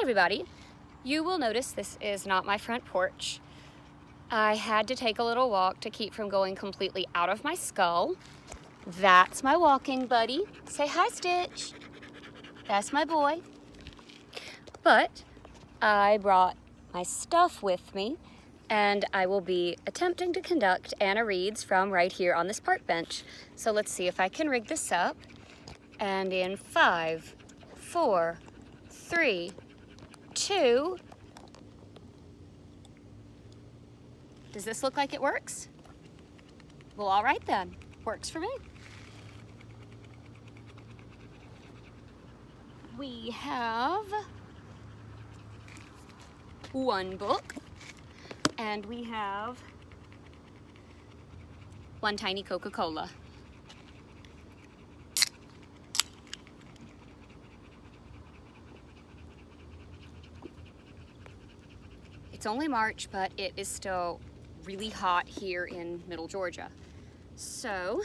everybody. You will notice this is not my front porch. I had to take a little walk to keep from going completely out of my skull. That's my walking buddy. Say hi, Stitch. That's my boy. But I brought my stuff with me, and I will be attempting to conduct Anna Reads from right here on this park bench. So let's see if I can rig this up. And in 5, 4, 3, 2. Does this look like it works? Well, all right then. Works for me. We have one book, and we have one tiny Coca-Cola. It's only March, but it is still really hot here in Middle Georgia. So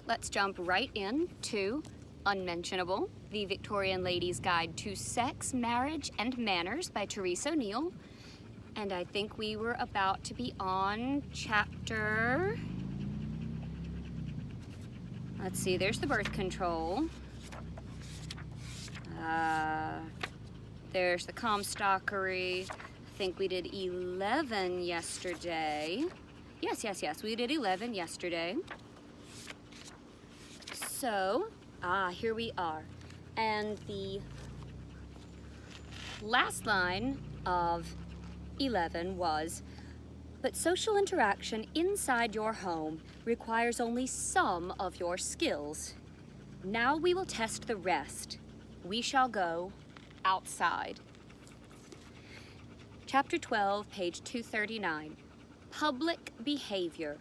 let's jump right into Unmentionable, the Victorian Lady's Guide to Sex, Marriage, and Manners by Therese O'Neill. And I think we were about to be on chapter, let's see, there's the birth control. There's the Comstockery. I think we did 11 yesterday. Yes, we did 11 yesterday. So, here we are. And the last line of 11 was, but social interaction inside your home requires only some of your skills. Now we will test the rest. We shall go outside. Chapter 12, page 239. Public behavior,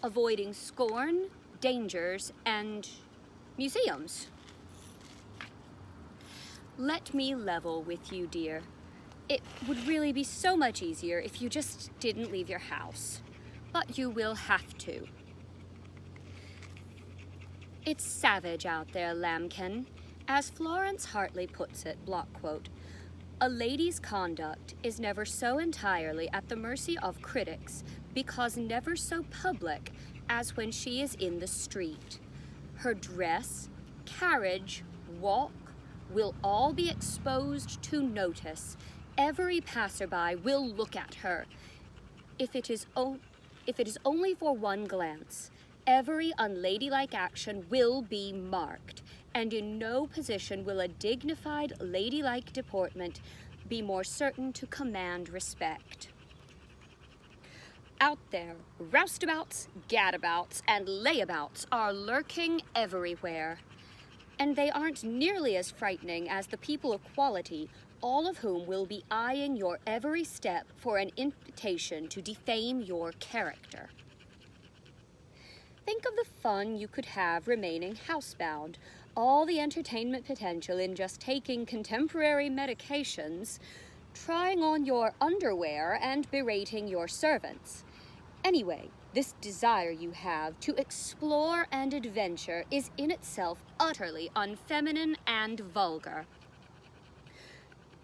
avoiding scorn, dangers, and museums. Let me level with you, dear. It would really be so much easier if you just didn't leave your house. But you will have to. It's savage out there, lambkin. As Florence Hartley puts it, block quote, a lady's conduct is never so entirely at the mercy of critics because never so public as when she is in the street. Her dress, carriage, walk will all be exposed to notice. Every passerby will look at her. If it is only for one glance, every unladylike action will be marked, and in no position will a dignified ladylike deportment be more certain to command respect. Out there, roustabouts, gadabouts, and layabouts are lurking everywhere, and they aren't nearly as frightening as the people of quality, all of whom will be eyeing your every step for an invitation to defame your character. Think of the fun you could have remaining housebound, all the entertainment potential in just taking contemporary medications, trying on your underwear, and berating your servants. Anyway, this desire you have to explore and adventure is in itself utterly unfeminine and vulgar.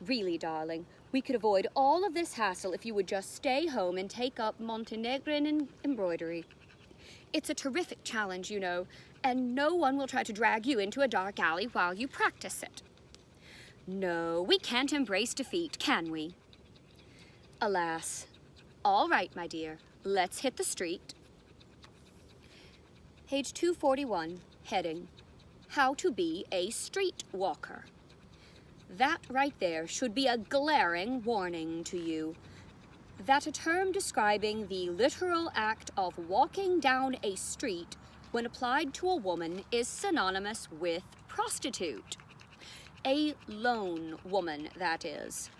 Really, darling, we could avoid all of this hassle if you would just stay home and take up Montenegrin embroidery. It's a terrific challenge, you know, and no one will try to drag you into a dark alley while you practice it. No, we can't embrace defeat, can we? Alas. All right, my dear, let's hit the street. Page 241, heading, How to be a Street Walker. That right there should be a glaring warning to you. That a term describing the literal act of walking down a street when applied to a woman is synonymous with prostitute. A lone woman, that is.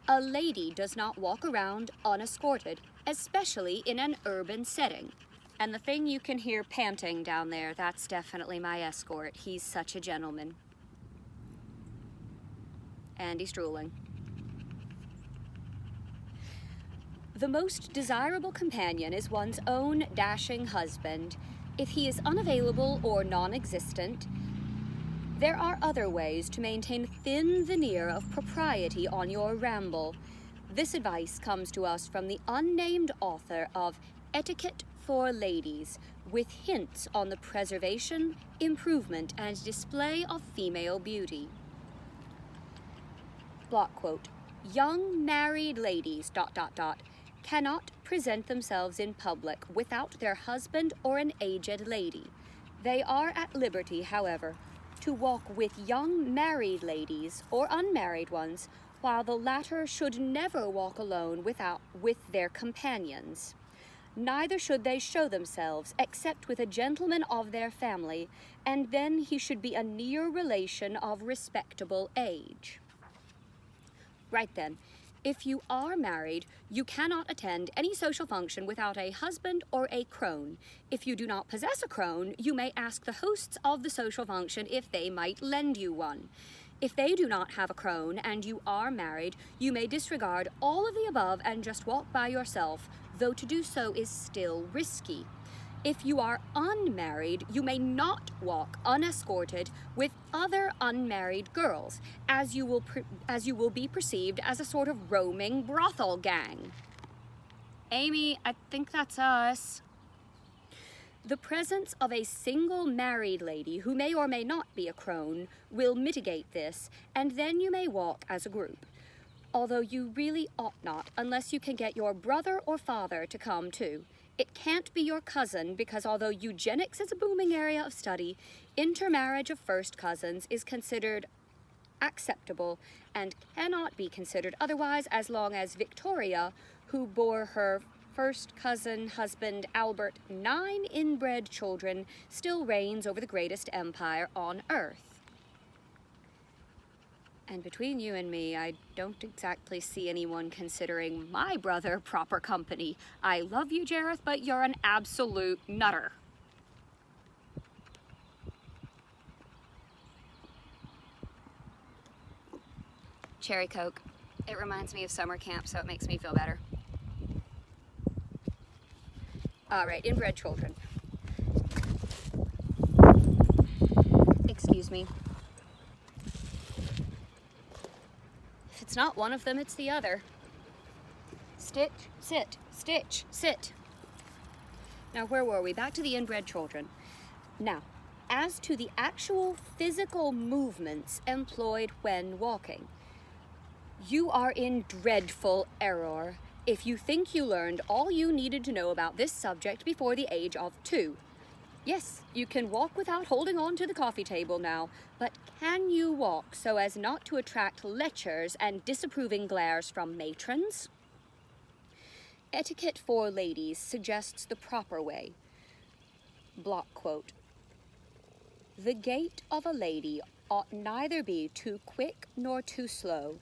A lady does not walk around unescorted, especially in an urban setting. And the thing you can hear panting down there, that's definitely my escort. He's such a gentleman. And he's drooling. The most desirable companion is one's own dashing husband. If he is unavailable or non-existent, There are other ways to maintain thin veneer of propriety on your ramble. This advice comes to us from the unnamed author of Etiquette for Ladies, with hints on the preservation, improvement, and display of female beauty. Block quote, young married ladies, ... cannot present themselves in public without their husband or an aged lady. They are at liberty, however, to walk with young married ladies or unmarried ones, while the latter should never walk alone with their companions. Neither should they show themselves except with a gentleman of their family, and then he should be a near relation of respectable age. Right then, if you are married, you cannot attend any social function without a husband or a crone. If you do not possess a crone, you may ask the hosts of the social function if they might lend you one. If they do not have a crone and you are married, you may disregard all of the above and just walk by yourself, though to do so is still risky. If you are unmarried, you may not walk unescorted with other unmarried girls, as you will be perceived as a sort of roaming brothel gang. Amy, I think that's us. The presence of a single married lady who may or may not be a crone will mitigate this, and then you may walk as a group. Although you really ought not, unless you can get your brother or father to come too. It can't be your cousin because although eugenics is a booming area of study, intermarriage of first cousins is considered acceptable and cannot be considered otherwise as long as Victoria, who bore her first cousin husband Albert 9 inbred children, still reigns over the greatest empire on earth. And between you and me, I don't exactly see anyone considering my brother proper company. I love you, Jareth, but you're an absolute nutter. Cherry Coke. It reminds me of summer camp, so it makes me feel better. All right, inbred children. Excuse me. If it's not one of them, it's the other. Stitch, sit, stitch, sit. Now, where were we? Back to the inbred children. Now, as to the actual physical movements employed when walking, you are in dreadful error if you think you learned all you needed to know about this subject before the age of 2. Yes, you can walk without holding on to the coffee table now, but can you walk so as not to attract lectures and disapproving glares from matrons? Etiquette for Ladies suggests the proper way. Block quote, the gait of a lady ought neither be too quick nor too slow.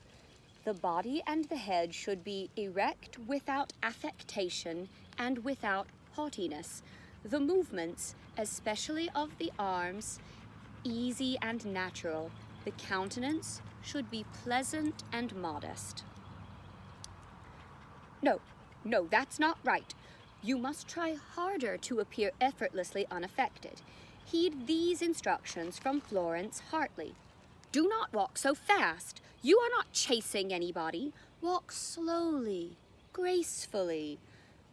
The body and the head should be erect without affectation and without haughtiness. The movements, especially of the arms, easy and natural. The countenance should be pleasant and modest. No, that's not right. You must try harder to appear effortlessly unaffected. Heed these instructions from Florence Hartley. Do not walk so fast. You are not chasing anybody. Walk slowly, gracefully.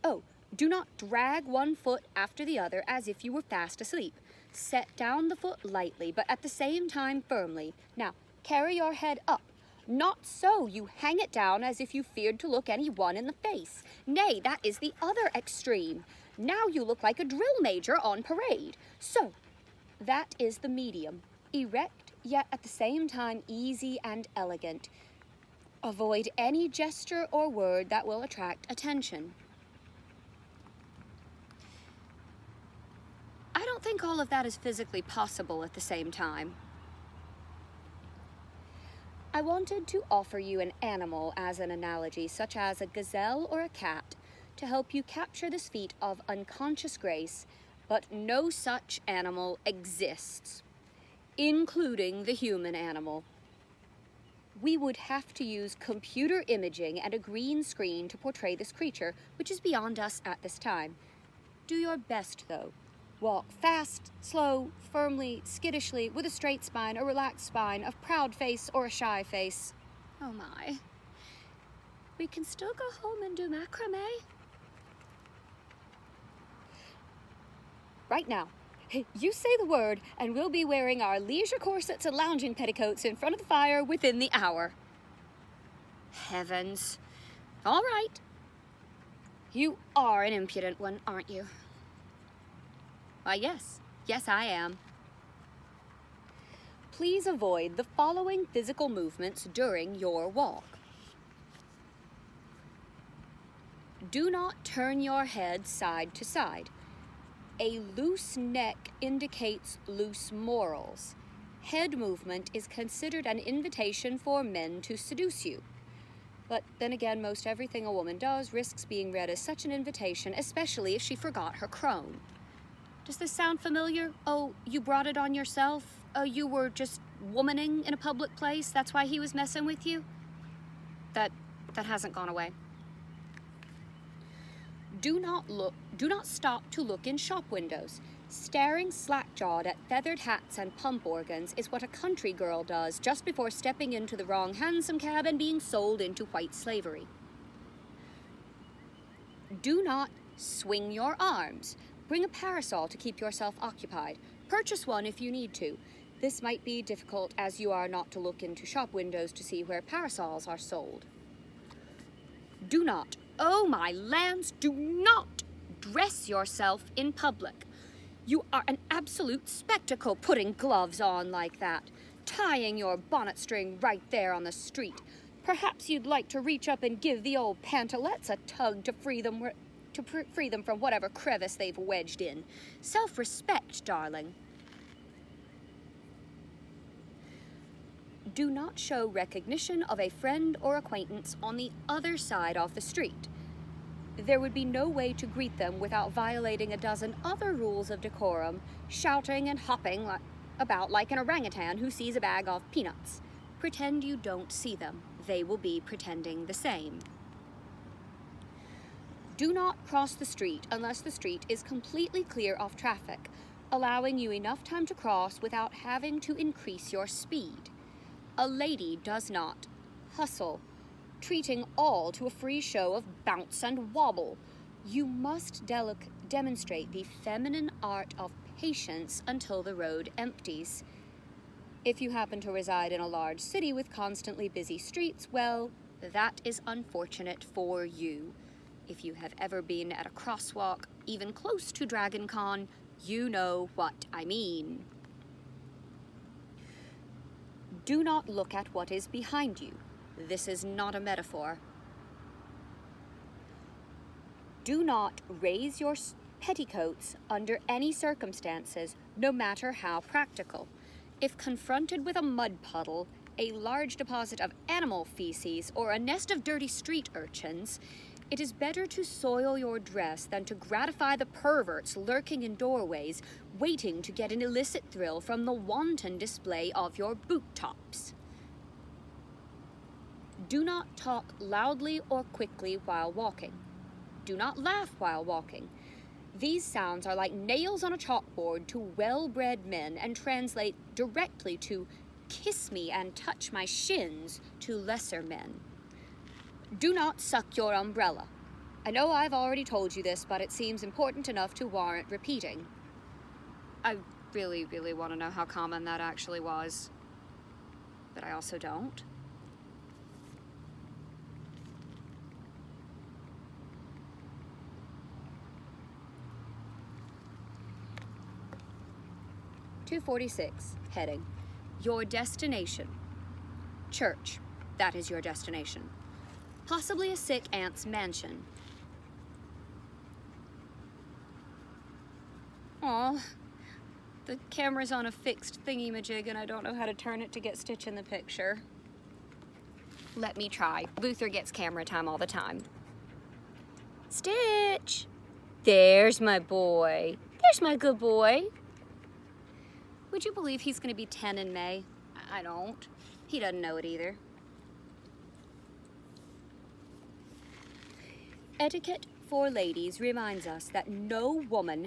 Oh, do not drag one foot after the other as if you were fast asleep. Set down the foot lightly, but at the same time firmly. Now, carry your head up. Not so. You hang it down as if you feared to look anyone in the face. Nay, that is the other extreme. Now you look like a drill major on parade. So, that is the medium. Erect, yet at the same time easy and elegant. Avoid any gesture or word that will attract attention. I don't think all of that is physically possible at the same time. I wanted to offer you an animal as an analogy, such as a gazelle or a cat, to help you capture this feat of unconscious grace, but no such animal exists, including the human animal. We would have to use computer imaging and a green screen to portray this creature, which is beyond us at this time. Do your best, though. Walk fast, slow, firmly, skittishly, with a straight spine, a relaxed spine, a proud face, or a shy face. Oh my. We can still go home and do macrame. Right now. You say the word, and we'll be wearing our leisure corsets and lounging petticoats in front of the fire within the hour. Heavens. All right. You are an impudent one, aren't you? Why, yes. Yes, I am. Please avoid the following physical movements during your walk. Do not turn your head side to side. A loose neck indicates loose morals. Head movement is considered an invitation for men to seduce you. But then again, most everything a woman does risks being read as such an invitation, especially if she forgot her crone. Does this sound familiar? Oh, you brought it on yourself? Oh, you were just womaning in a public place? That's why he was messing with you? That hasn't gone away. Do not stop to look in shop windows. Staring slack-jawed at feathered hats and pump organs is what a country girl does just before stepping into the wrong hansom cab and being sold into white slavery. Do not swing your arms. Bring a parasol to keep yourself occupied. Purchase one if you need to. This might be difficult as you are not to look into shop windows to see where parasols are sold. Do not, oh my lands, do not dress yourself in public. You are an absolute spectacle putting gloves on like that, tying your bonnet string right there on the street. Perhaps you'd like to reach up and give the old pantalettes a tug to free them from whatever crevice they've wedged in. Self-respect, darling. Do not show recognition of a friend or acquaintance on the other side of the street. There would be no way to greet them without violating a dozen other rules of decorum, shouting and hopping about like an orangutan who sees a bag of peanuts. Pretend you don't see them. They will be pretending the same. Do not cross the street unless the street is completely clear of traffic, allowing you enough time to cross without having to increase your speed. A lady does not hustle, treating all to a free show of bounce and wobble. You must demonstrate the feminine art of patience until the road empties. If you happen to reside in a large city with constantly busy streets, well, that is unfortunate for you. If you have ever been at a crosswalk, even close to Dragon Con, you know what I mean. Do not look at what is behind you. This is not a metaphor. Do not raise your petticoats under any circumstances, no matter how practical. If confronted with a mud puddle, a large deposit of animal feces, or a nest of dirty street urchins, it is better to soil your dress than to gratify the perverts lurking in doorways, waiting to get an illicit thrill from the wanton display of your boot tops. Do not talk loudly or quickly while walking. Do not laugh while walking. These sounds are like nails on a chalkboard to well-bred men and translate directly to kiss me and touch my shins to lesser men. Do not suck your umbrella. I know I've already told you this, but it seems important enough to warrant repeating. I really, really want to know how common that actually was. But I also don't. .246, heading. Your destination. Church. That is your destination. Possibly a sick aunt's mansion. Aw, the camera's on a fixed thingy-majig and I don't know how to turn it to get Stitch in the picture. Let me try. Luther gets camera time all the time. Stitch! There's my boy. There's my good boy. Would you believe he's going to be 10 in May? I don't. He doesn't know it either. Etiquette for ladies reminds us that no woman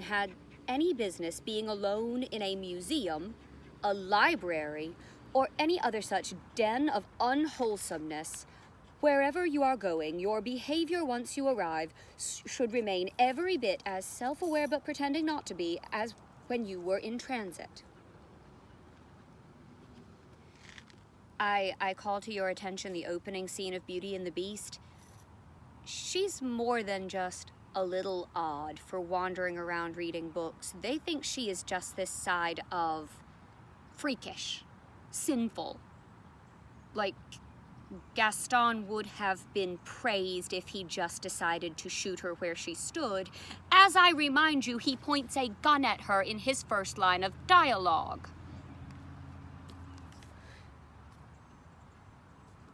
any business being alone in a museum, a library, or any other such den of unwholesomeness. Wherever you are going, your behavior once you arrive should remain every bit as self-aware but pretending not to be as when you were in transit. I call to your attention the opening scene of Beauty and the Beast. She's more than just a little odd for wandering around reading books. They think she is just this side of freakish, sinful. Like, Gaston would have been praised if he just decided to shoot her where she stood. As I remind you, he points a gun at her in his first line of dialogue.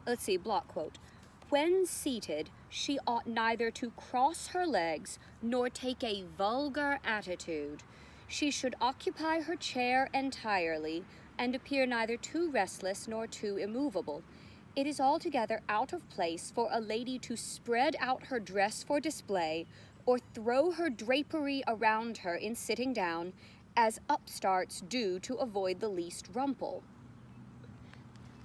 Let's see, block quote. When seated, she ought neither to cross her legs nor take a vulgar attitude. She should occupy her chair entirely and appear neither too restless nor too immovable. It is altogether out of place for a lady to spread out her dress for display or throw her drapery around her in sitting down, as upstarts do to avoid the least rumple.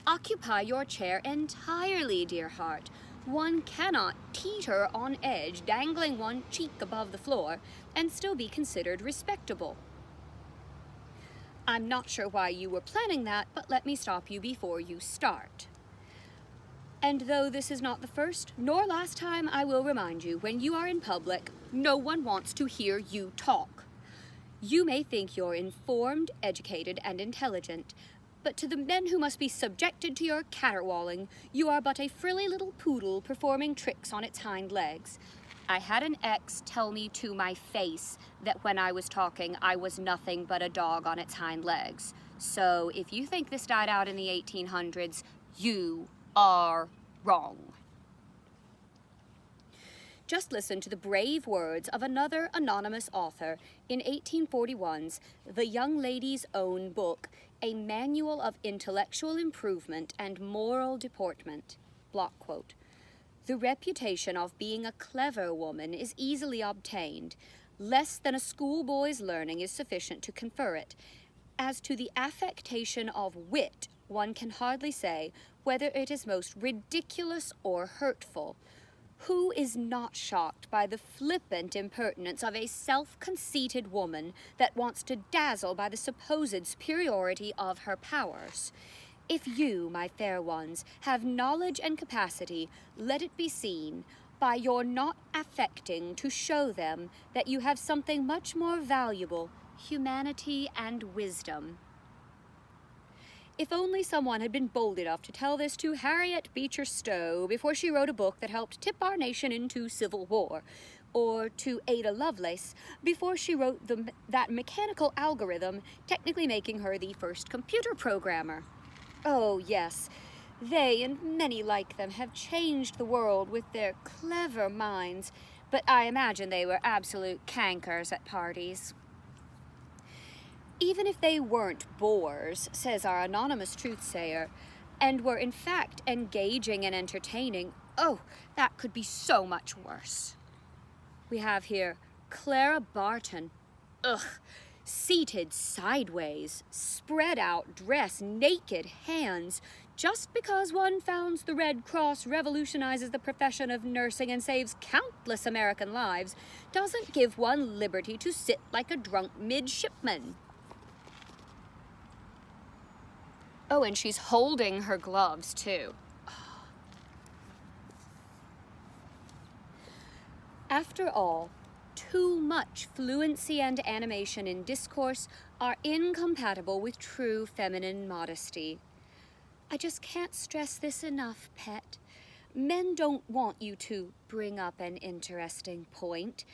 Occupy your chair entirely, dear heart. One cannot teeter on edge, dangling one cheek above the floor, and still be considered respectable. I'm not sure why you were planning that, but let me stop you before you start. And though this is not the first nor last time, I will remind you, when you are in public, no one wants to hear you talk. You may think you're informed, educated, and intelligent, but to the men who must be subjected to your caterwauling, you are but a frilly little poodle performing tricks on its hind legs. I had an ex tell me to my face that when I was talking, I was nothing but a dog on its hind legs. So if you think this died out in the 1800s, you are wrong. Just listen to the brave words of another anonymous author in 1841's The Young Lady's Own Book, a manual of intellectual improvement and moral deportment. Block quote. The reputation of being a clever woman is easily obtained. Less than a schoolboy's learning is sufficient to confer it. As to the affectation of wit, one can hardly say whether it is most ridiculous or hurtful. Who is not shocked by the flippant impertinence of a self-conceited woman that wants to dazzle by the supposed superiority of her powers? If you, my fair ones, have knowledge and capacity, let it be seen by your not affecting to show them that you have something much more valuable, humanity and wisdom. If only someone had been bold enough to tell this to Harriet Beecher Stowe before she wrote a book that helped tip our nation into civil war, or to Ada Lovelace before she wrote that mechanical algorithm, technically making her the first computer programmer. Oh yes, they and many like them have changed the world with their clever minds, but I imagine they were absolute cankers at parties. Even if they weren't bores, says our anonymous truthsayer, and were in fact engaging and entertaining, oh, that could be so much worse. We have here Clara Barton, seated sideways, spread out dress, naked hands. Just because one founds the Red Cross, revolutionizes the profession of nursing, and saves countless American lives, doesn't give one liberty to sit like a drunk midshipman. Oh, and she's holding her gloves, too. After all, too much fluency and animation in discourse are incompatible with true feminine modesty. I just can't stress this enough, pet. Men don't want you to bring up an interesting point.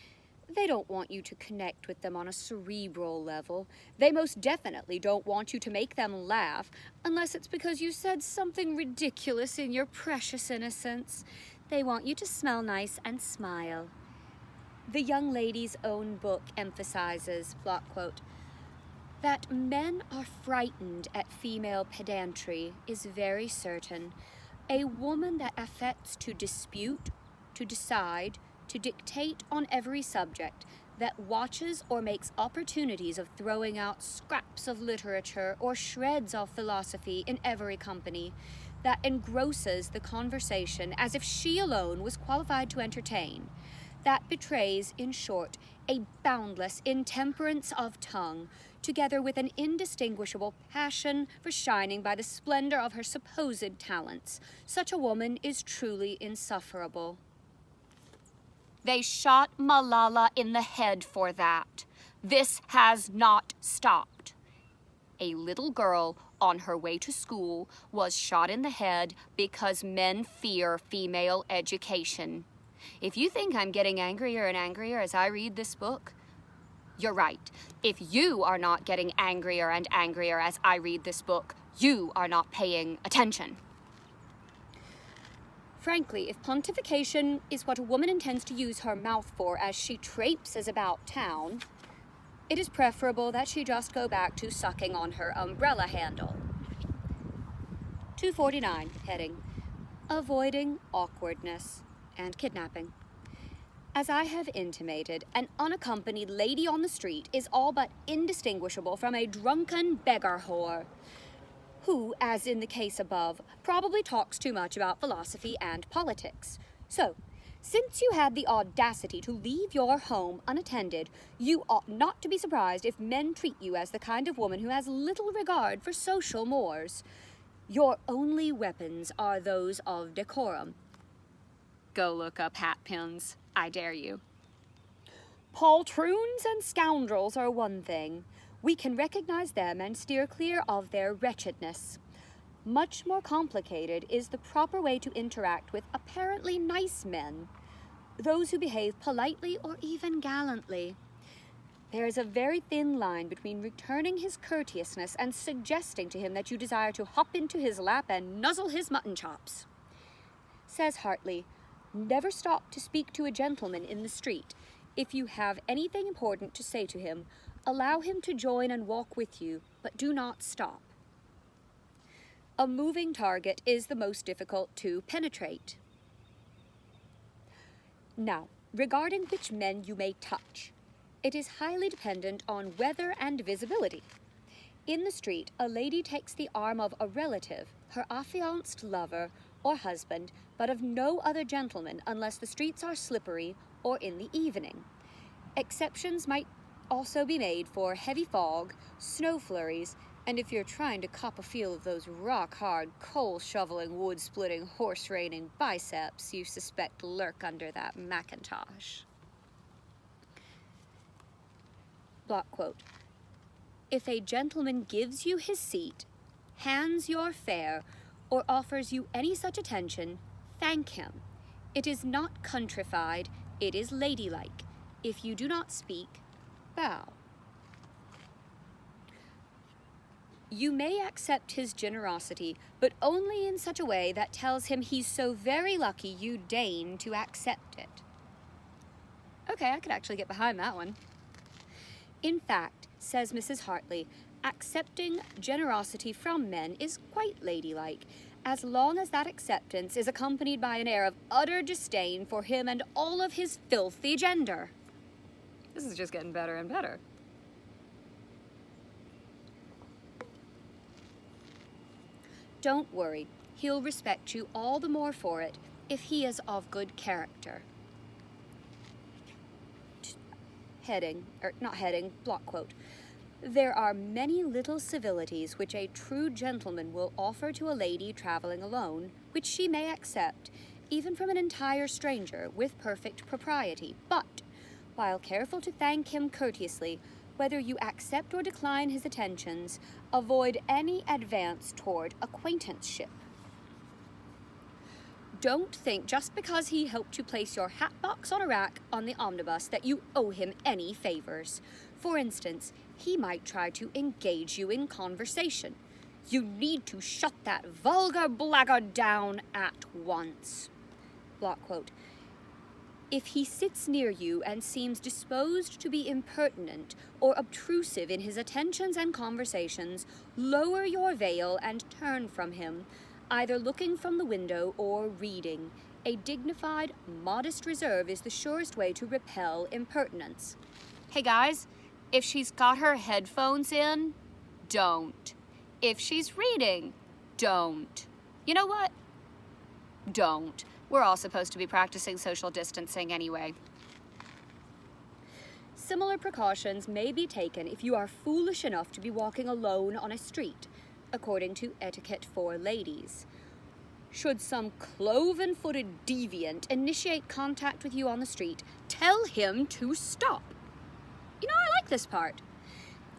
They don't want you to connect with them on a cerebral level. They most definitely don't want you to make them laugh, unless it's because you said something ridiculous in your precious innocence. They want you to smell nice and smile. The Young Lady's Own Book emphasizes, block quote, that men are frightened at female pedantry is very certain. A woman that affects to dispute, to decide, to dictate on every subject, that watches or makes opportunities of throwing out scraps of literature or shreds of philosophy in every company, that engrosses the conversation as if she alone was qualified to entertain, that betrays, in short, a boundless intemperance of tongue, together with an indistinguishable passion for shining by the splendor of her supposed talents. Such a woman is truly insufferable. They shot Malala in the head for that. This has not stopped. A little girl on her way to school was shot in the head because men fear female education. If you think I'm getting angrier and angrier as I read this book, you're right. If you are not getting angrier and angrier as I read this book, you are not paying attention. Frankly, if pontification is what a woman intends to use her mouth for as she traipses about town, it is preferable that she just go back to sucking on her umbrella handle. 249, heading, Avoiding Awkwardness and Kidnapping. As I have intimated, an unaccompanied lady on the street is all but indistinguishable from a drunken beggar whore, who, as in the case above, probably talks too much about philosophy and politics. So, since you had the audacity to leave your home unattended, you ought not to be surprised if men treat you as the kind of woman who has little regard for social mores. Your only weapons are those of decorum. Go look up hat pins, I dare you. Poltroons and scoundrels are one thing. We can recognize them and steer clear of their wretchedness. Much more complicated is the proper way to interact with apparently nice men, those who behave politely or even gallantly. There is a very thin line between returning his courteousness and suggesting to him that you desire to hop into his lap and nuzzle his mutton chops. Says Hartley, never stop to speak to a gentleman in the street. If you have anything important to say to him, allow him to join and walk with you, but do not stop. A moving target is the most difficult to penetrate. Now, regarding which men you may touch, it is highly dependent on weather and visibility. In the street, a lady takes the arm of a relative, her affianced lover or husband, but of no other gentleman unless the streets are slippery or in the evening. Exceptions might also be made for heavy fog, snow flurries, and if you're trying to cop a feel of those rock-hard, coal-shoveling, wood-splitting, horse-reining biceps you suspect lurk under that mackintosh. Block quote. If a gentleman gives you his seat, hands your fare, or offers you any such attention, thank him. It is not countrified, it is ladylike. If you do not speak, bow. You may accept his generosity, but only in such a way that tells him he's so very lucky you deign to accept it. Okay, I could actually get behind that one. In fact, says Mrs. Hartley, accepting generosity from men is quite ladylike, as long as that acceptance is accompanied by an air of utter disdain for him and all of his filthy gender. This is just getting better and better. Don't worry, he'll respect you all the more for it if he is of good character. Block quote. There are many little civilities which a true gentleman will offer to a lady traveling alone, which she may accept, even from an entire stranger, with perfect propriety. But, while careful to thank him courteously, whether you accept or decline his attentions, avoid any advance toward acquaintanceship. Don't think just because he helped you place your hat box on a rack on the omnibus that you owe him any favors. For instance, he might try to engage you in conversation. You need to shut that vulgar blackguard down at once. Block quote. If he sits near you and seems disposed to be impertinent or obtrusive in his attentions and conversations, lower your veil and turn from him, either looking from the window or reading. A dignified, modest reserve is the surest way to repel impertinence. Hey guys, if she's got her headphones in, don't. If she's reading, don't. You know what? Don't. We're all supposed to be practicing social distancing anyway. Similar precautions may be taken if you are foolish enough to be walking alone on a street, according to Etiquette for Ladies. Should some cloven-footed deviant initiate contact with you on the street, tell him to stop. You know, I like this part.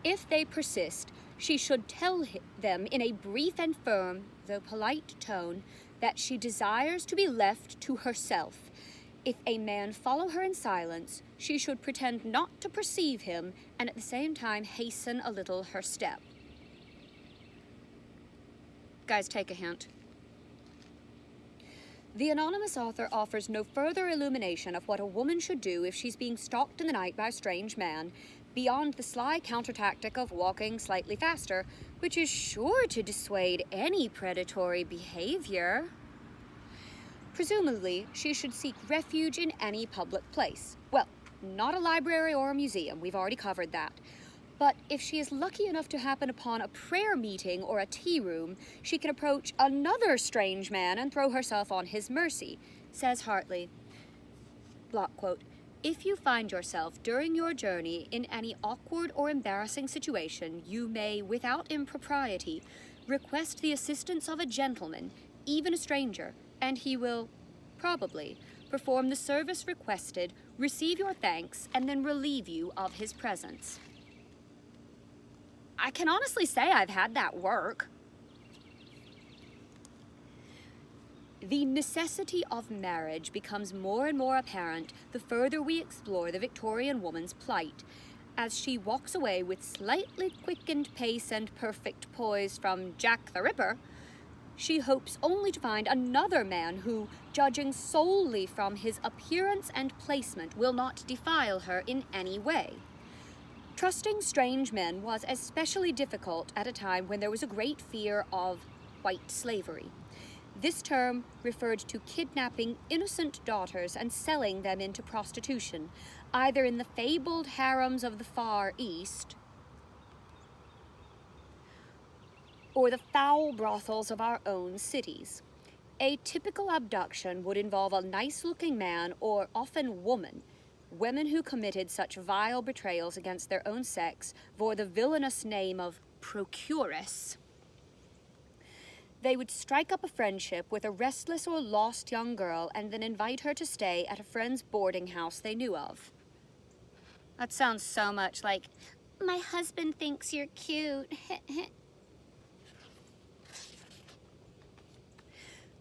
If they persist, she should tell them in a brief and firm, though polite tone, that she desires to be left to herself. If a man follow her in silence, she should pretend not to perceive him and at the same time hasten a little her step. Guys, take a hint. The anonymous author offers no further illumination of what a woman should do if she's being stalked in the night by a strange man, beyond the sly counter-tactic of walking slightly faster, which is sure to dissuade any predatory behavior. Presumably, she should seek refuge in any public place. Well, not a library or a museum, we've already covered that. But if she is lucky enough to happen upon a prayer meeting or a tea room, she can approach another strange man and throw herself on his mercy, says Hartley. Block quote, if you find yourself during your journey in any awkward or embarrassing situation, you may, without impropriety, request the assistance of a gentleman, even a stranger, and he will, probably, perform the service requested, receive your thanks, and then relieve you of his presence. I can honestly say I've had that work. The necessity of marriage becomes more and more apparent the further we explore the Victorian woman's plight, as she walks away with slightly quickened pace and perfect poise from Jack the Ripper. She hopes only to find another man who, judging solely from his appearance and placement, will not defile her in any way. Trusting strange men was especially difficult at a time when there was a great fear of white slavery. This term referred to kidnapping innocent daughters and selling them into prostitution, either in the fabled harems of the Far East or the foul brothels of our own cities. A typical abduction would involve a nice-looking man, or often woman. Women who committed such vile betrayals against their own sex bore the villainous name of procuress. They would strike up a friendship with a restless or lost young girl and then invite her to stay at a friend's boarding house they knew of. That sounds so much like, my husband thinks you're cute.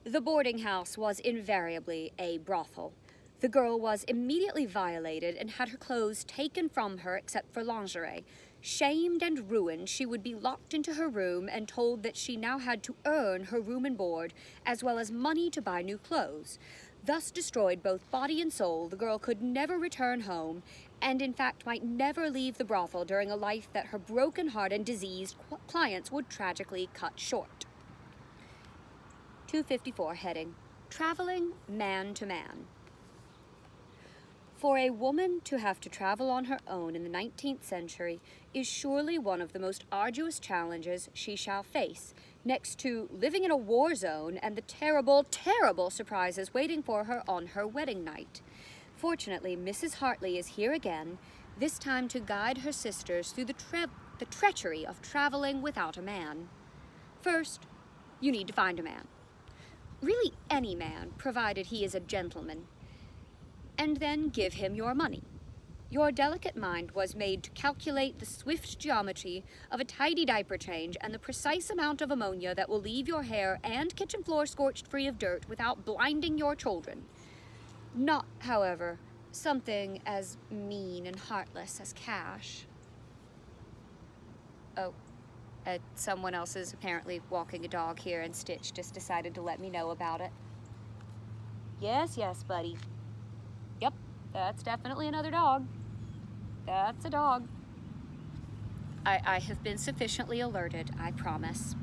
The boarding house was invariably a brothel. The girl was immediately violated and had her clothes taken from her except for lingerie. Shamed and ruined, she would be locked into her room and told that she now had to earn her room and board, as well as money to buy new clothes. Thus destroyed both body and soul, the girl could never return home, and in fact might never leave the brothel during a life that her broken heart and diseased clients would tragically cut short. 254 heading, Traveling Man to Man. For a woman to have to travel on her own in the 19th century is surely one of the most arduous challenges she shall face, next to living in a war zone and the terrible, terrible surprises waiting for her on her wedding night. Fortunately, Mrs. Hartley is here again, this time to guide her sisters through the treachery of traveling without a man. First, you need to find a man. Really any man, provided he is a gentleman. And then give him your money. Your delicate mind was made to calculate the swift geometry of a tidy diaper change and the precise amount of ammonia that will leave your hair and kitchen floor scorched free of dirt without blinding your children. Not, however, something as mean and heartless as cash. Oh, someone else is apparently walking a dog here, and Stitch just decided to let me know about it. Yes, buddy. Yep, that's definitely another dog. That's a dog. I have been sufficiently alerted, I promise.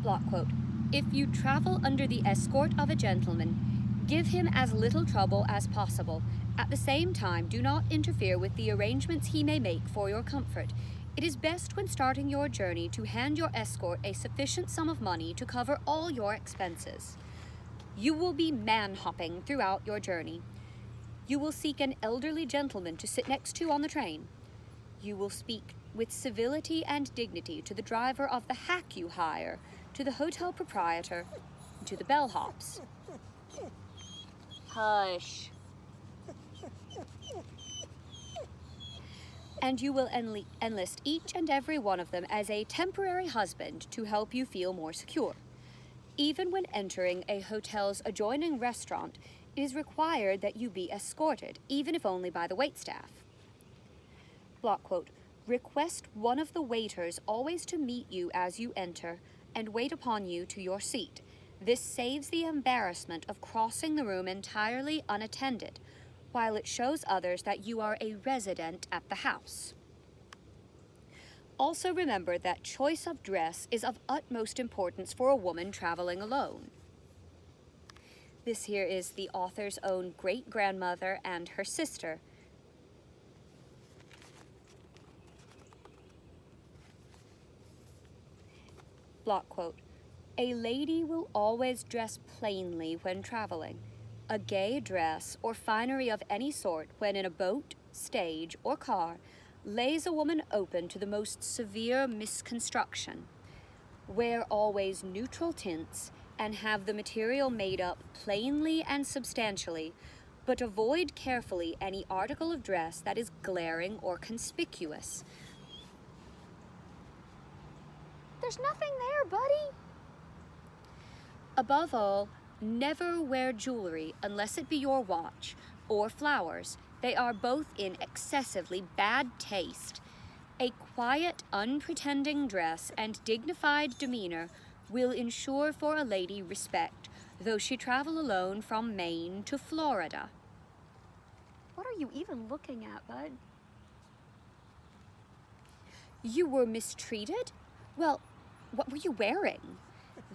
Block quote, if you travel under the escort of a gentleman, give him as little trouble as possible, At the same time, do not interfere with the arrangements he may make for your comfort. It is best when starting your journey to hand your escort a sufficient sum of money to cover all your expenses. You will be man-hopping throughout your journey. You will seek an elderly gentleman to sit next to on the train. You will speak with civility and dignity to the driver of the hack you hire, to the hotel proprietor, and to the bellhops. Hush. And you will enlist each and every one of them as a temporary husband to help you feel more secure. Even when entering a hotel's adjoining restaurant, it is required that you be escorted, even if only by the waitstaff. Block quote, request one of the waiters always to meet you as you enter and wait upon you to your seat. This saves the embarrassment of crossing the room entirely unattended, while it shows others that you are a resident at the house. Also remember that choice of dress is of utmost importance for a woman traveling alone. This here is the author's own great-grandmother and her sister. Block quote, a lady will always dress plainly when traveling. A gay dress or finery of any sort when in a boat, stage, or car lays a woman open to the most severe misconstruction. Wear always neutral tints and have the material made up plainly and substantially, but avoid carefully any article of dress that is glaring or conspicuous. There's nothing there, buddy. Above all, never wear jewelry unless it be your watch or flowers. They are both in excessively bad taste. A quiet, unpretending dress and dignified demeanor will ensure for a lady respect, though she travel alone from Maine to Florida. What are you even looking at, bud? You were mistreated? Well, what were you wearing?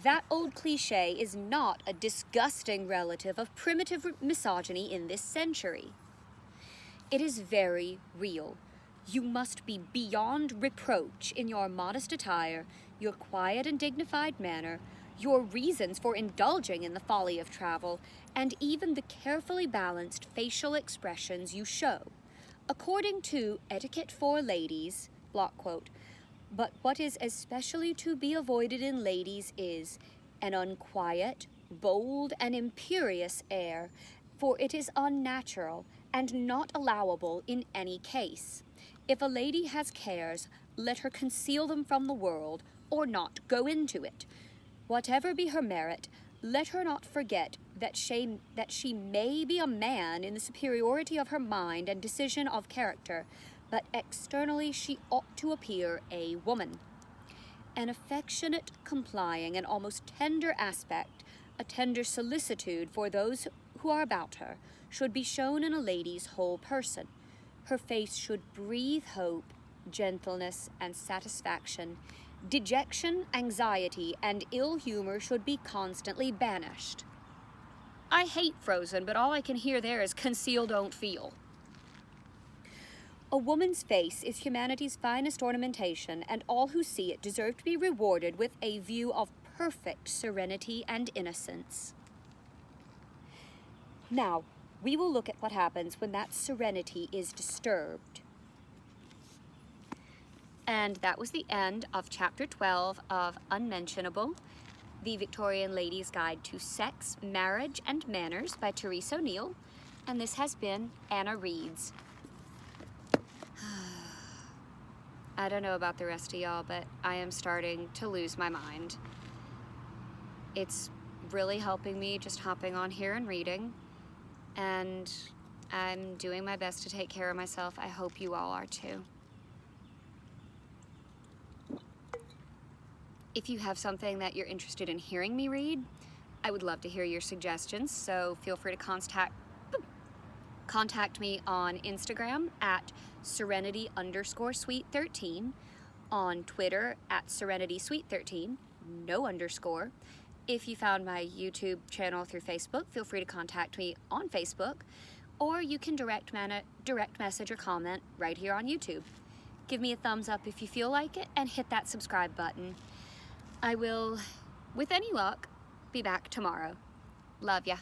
That old cliche is not a disgusting relative of primitive misogyny in this century. It is very real. You must be beyond reproach in your modest attire, your quiet and dignified manner, your reasons for indulging in the folly of travel, and even the carefully balanced facial expressions you show. According to Etiquette for Ladies, block quote, but what is especially to be avoided in ladies is an unquiet, bold, and imperious air, for it is unnatural and not allowable in any case. If a lady has cares, let her conceal them from the world, or not go into it. Whatever be her merit, let her not forget that she may be a man in the superiority of her mind and decision of character, but externally she ought to appear a woman. An affectionate, complying, and almost tender aspect, a tender solicitude for those who are about her, should be shown in a lady's whole person. Her face should breathe hope, gentleness, and satisfaction. Dejection, anxiety, and ill humor should be constantly banished. I hate Frozen, but all I can hear there is conceal, don't feel. A woman's face is humanity's finest ornamentation, and all who see it deserve to be rewarded with a view of perfect serenity and innocence. Now, we will look at what happens when that serenity is disturbed. And that was the end of Chapter 12 of Unmentionable, the Victorian Lady's Guide to Sex, Marriage, and Manners by Therese O'Neill. And this has been Anna Reads. I don't know about the rest of y'all, but I am starting to lose my mind. It's really helping me just hopping on here and reading, and I'm doing my best to take care of myself. I hope you all are too. If you have something that you're interested in hearing me read, I would love to hear your suggestions, so feel free to contact me on Instagram at serenity_sweet13, on Twitter at serenitysweet13, no underscore. If you found my YouTube channel through Facebook, feel free to contact me on Facebook, or you can direct message or comment right here on YouTube. Give me a thumbs up if you feel like it, and hit that subscribe button. I will, with any luck, be back tomorrow. Love ya.